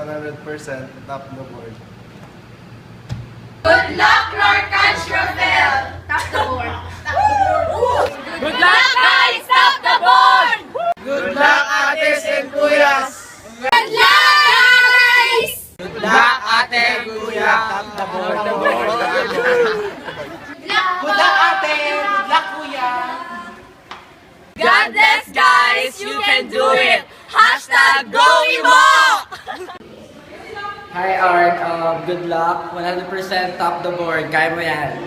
100% top the board. Good luck, Lord Cantrofel! Top the board. Good luck, guys! Top the board! Good luck, ates and kuyas! Good luck, guys! Good luck, ate, kuya! Top the board. Good luck, ate! Good luck, kuya! God bless, guys! You can do it! Hashtag Go Imo! Hi Art, good luck. 100% top the board. Kaya mo yan.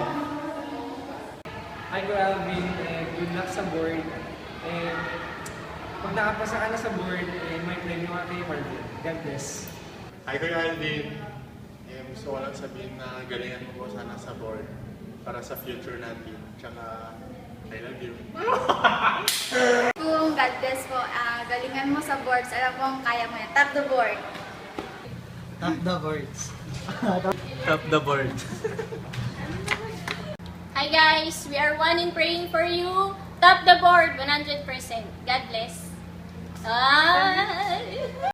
Hi Kuya Alvin, good luck sa board. And pag nakapasa ka na sa board, may premyo ka kay Marvin. God bless. Hi Kuya Alvin. Gusto ko lang sabihin na galingan mo po sana sa board para sa future natin. Tsaka, I love you. Kung God bless po, galingan mo sa boards, alam kong kaya mo yan. Top the board. Top the boards. Top the board. Hi guys, we are one in praying for you. Top the board, 100%. God bless. Bye!